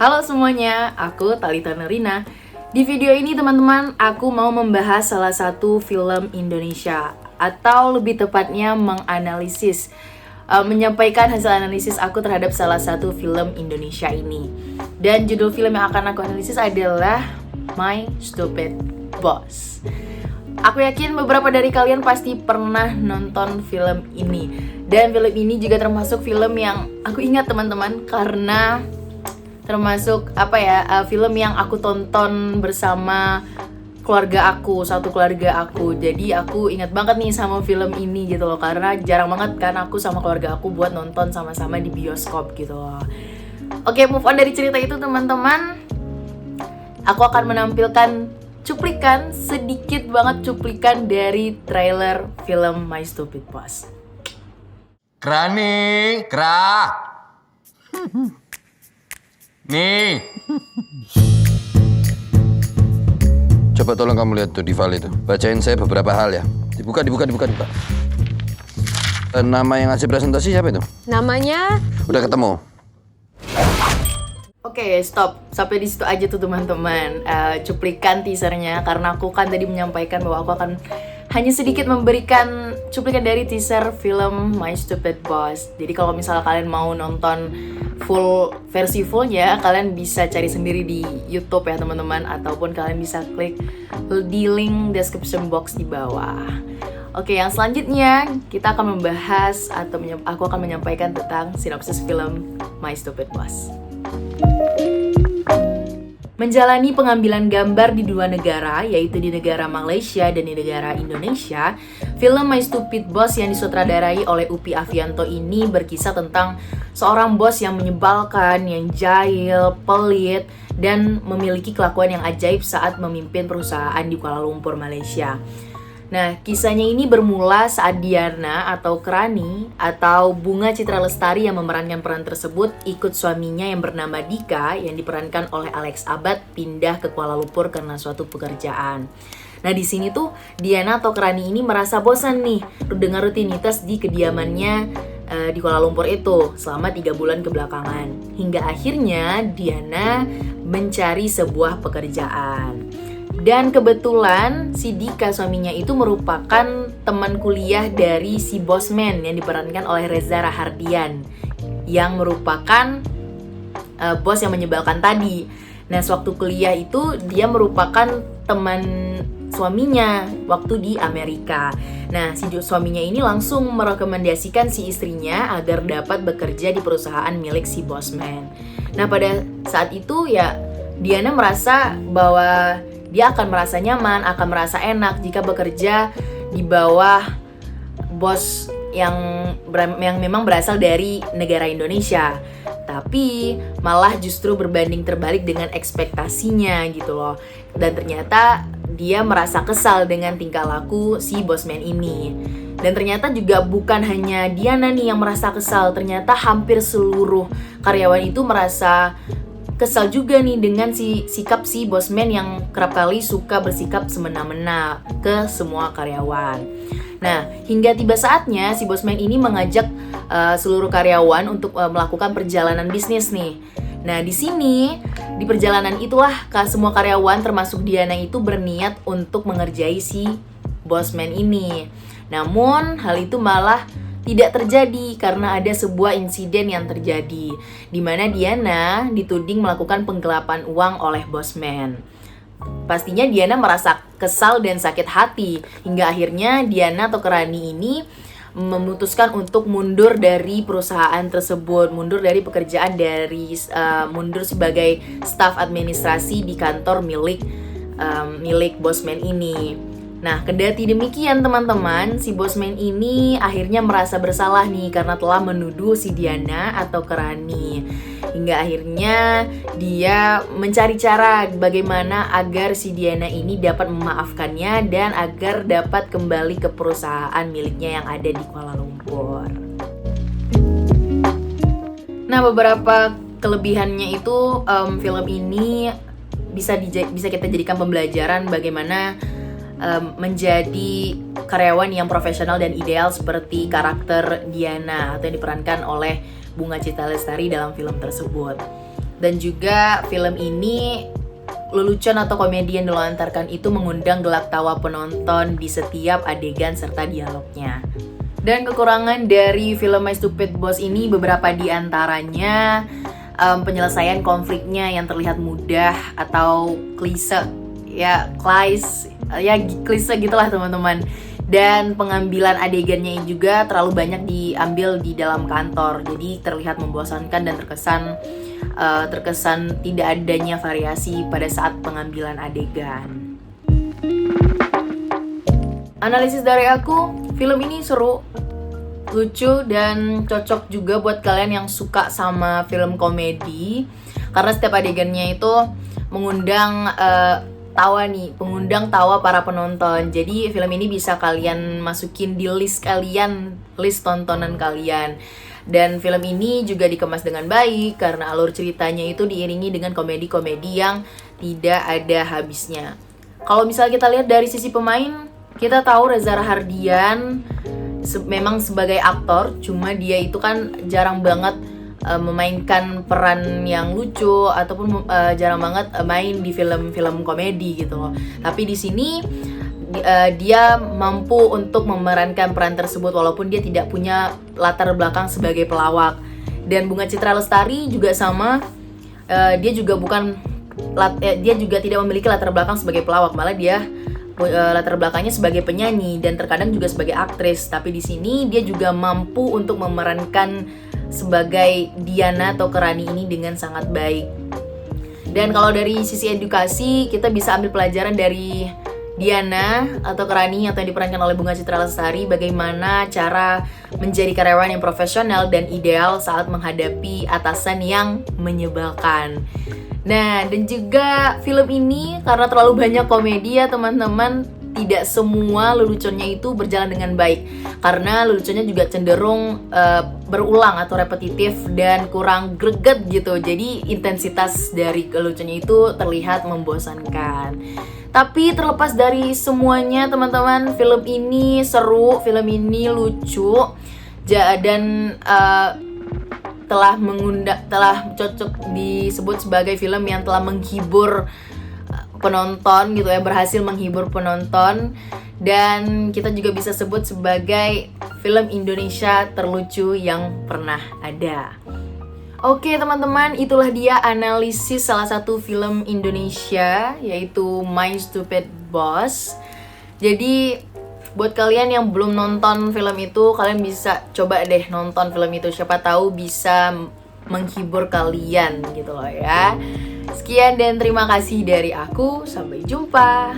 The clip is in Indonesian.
Halo semuanya, aku Talitha Nerina. Di video ini teman-teman, aku mau membahas salah satu film Indonesia, atau lebih tepatnya menganalisis, menyampaikan hasil analisis aku terhadap salah satu film Indonesia ini. Dan judul film yang akan aku analisis adalah My Stupid Boss. Aku yakin beberapa dari kalian pasti pernah nonton film ini. Dan film ini juga termasuk film yang aku ingat teman-teman, karena termasuk film yang aku tonton bersama keluarga aku, satu keluarga aku. Jadi aku ingat banget nih sama film ini gitu loh, karena jarang banget kan aku sama keluarga aku buat nonton sama-sama di bioskop gitu loh. Oke, move on dari cerita itu teman-teman. Aku akan menampilkan cuplikan, sedikit banget cuplikan dari trailer film My Stupid Boss. Kerani, nih. Coba tolong kamu lihat tuh di file itu. Bacain saya beberapa hal ya. Dibuka. Nama yang ngasih presentasi siapa itu? Namanya? Udah ketemu. Oke, stop. Sampai di situ aja tuh teman-teman. Cuplikan teasernya, karena aku kan tadi menyampaikan bahwa aku akan hanya sedikit memberikan cuplikan dari teaser film My Stupid Boss. Jadi kalau misalnya kalian mau nonton versi fullnya, kalian bisa cari sendiri di YouTube ya teman-teman, ataupun kalian bisa klik di link description box di bawah. Oke, yang selanjutnya kita akan membahas atau aku akan menyampaikan tentang sinopsis film My Stupid Boss. Menjalani pengambilan gambar di dua negara, yaitu di negara Malaysia dan di negara Indonesia, film My Stupid Boss yang disutradarai oleh Upi Avianto ini berkisah tentang seorang bos yang menyebalkan, yang jahil, pelit, dan memiliki kelakuan yang ajaib saat memimpin perusahaan di Kuala Lumpur, Malaysia. Nah, kisahnya ini bermula saat Diana atau Kerani atau Bunga Citra Lestari yang memerankan peran tersebut ikut suaminya yang bernama Dika yang diperankan oleh Alex Abad pindah ke Kuala Lumpur karena suatu pekerjaan. Nah, di sini tuh Diana atau Kerani ini merasa bosan nih dengan rutinitas di kediamannya di Kuala Lumpur itu selama 3 bulan kebelakangan. Hingga akhirnya Diana mencari sebuah pekerjaan. Dan kebetulan si Dika suaminya itu merupakan teman kuliah dari si Bosman yang diperankan oleh Reza Rahardian, yang merupakan bos yang menyebalkan tadi. Nah, sewaktu kuliah itu dia merupakan teman suaminya waktu di Amerika. Nah, si suaminya ini langsung merekomendasikan si istrinya agar dapat bekerja di perusahaan milik si Bosman. Nah, pada saat itu ya Diana merasa bahwa dia akan merasa nyaman, akan merasa enak jika bekerja di bawah bos yang memang berasal dari negara Indonesia. Tapi malah justru berbanding terbalik dengan ekspektasinya gitu loh. Dan ternyata dia merasa kesal dengan tingkah laku si Bosman ini. Dan ternyata juga bukan hanya Diana nih yang merasa kesal, ternyata hampir seluruh karyawan itu merasa kesal juga nih dengan sikap si Bosman yang kerap kali suka bersikap semena-mena ke semua karyawan. Nah, hingga tiba saatnya si Bosman ini mengajak seluruh karyawan untuk melakukan perjalanan bisnis nih. Nah, di sini di perjalanan itulah semua karyawan termasuk Diana itu berniat untuk mengerjai si Bosman ini. Namun hal itu malah tidak terjadi karena ada sebuah insiden yang terjadi di mana Diana dituding melakukan penggelapan uang oleh Bosman. Pastinya Diana merasa kesal dan sakit hati hingga akhirnya Diana atau Kerani ini memutuskan untuk mundur dari perusahaan tersebut, mundur dari pekerjaan, mundur sebagai staf administrasi di kantor milik Bosman ini. Nah, kendati demikian teman-teman, si Bosman ini akhirnya merasa bersalah nih karena telah menuduh si Diana atau Kerani. Hingga akhirnya dia mencari cara bagaimana agar si Diana ini dapat memaafkannya dan agar dapat kembali ke perusahaan miliknya yang ada di Kuala Lumpur. Nah, beberapa kelebihannya itu film ini bisa kita jadikan pembelajaran bagaimana menjadi karyawan yang profesional dan ideal seperti karakter Diana atau yang diperankan oleh Bunga Citra Lestari dalam film tersebut. Dan juga film ini lelucon atau komedi yang dilontarkan itu mengundang gelak tawa penonton di setiap adegan serta dialognya. Dan kekurangan dari film My Stupid Boss ini beberapa diantaranya penyelesaian konfliknya yang terlihat mudah atau klise klise gitulah teman-teman. Dan pengambilan adegannya juga terlalu banyak diambil di dalam kantor, jadi terlihat membosankan dan terkesan tidak adanya variasi pada saat pengambilan adegan. Analisis dari aku, film ini seru, lucu, dan cocok juga buat kalian yang suka sama film komedi, karena setiap adegannya itu mengundang tawa para penonton. Jadi film ini bisa kalian masukin di list tontonan kalian. Dan film ini juga dikemas dengan baik karena alur ceritanya itu diiringi dengan komedi-komedi yang tidak ada habisnya. Kalau misalnya kita lihat dari sisi pemain, kita tahu Reza Rahardian memang sebagai aktor, cuma dia itu kan jarang banget memainkan peran yang lucu ataupun jarang banget main di film-film komedi gitu loh. Tapi di sini dia mampu untuk memerankan peran tersebut walaupun dia tidak punya latar belakang sebagai pelawak. Dan Bunga Citra Lestari juga sama, dia juga tidak memiliki latar belakang sebagai pelawak, malah dia latar belakangnya sebagai penyanyi dan terkadang juga sebagai aktris. Tapi di sini dia juga mampu untuk memerankan sebagai Diana atau Kerani ini dengan sangat baik. Dan kalau dari sisi edukasi, kita bisa ambil pelajaran dari Diana atau Kerani atau yang diperankan oleh Bunga Citra Lestari, bagaimana cara menjadi karyawan yang profesional dan ideal saat menghadapi atasan yang menyebalkan. Nah, dan juga film ini karena terlalu banyak komedi ya teman-teman, tidak semua leluconnya itu berjalan dengan baik, karena leluconnya juga cenderung berulang atau repetitif dan kurang greget gitu. Jadi intensitas dari leluconnya itu terlihat membosankan. Tapi terlepas dari semuanya teman-teman, film ini seru, film ini lucu, dan telah cocok disebut sebagai film yang telah menghibur penonton gitu ya, berhasil menghibur penonton. Dan kita juga bisa sebut sebagai film Indonesia terlucu yang pernah ada. Oke teman-teman, itulah dia analisis salah satu film Indonesia, yaitu My Stupid Boss. Jadi buat kalian yang belum nonton film itu, kalian bisa coba deh nonton film itu, siapa tahu bisa menghibur kalian gitu loh ya. Sekian dan terima kasih dari aku, sampai jumpa.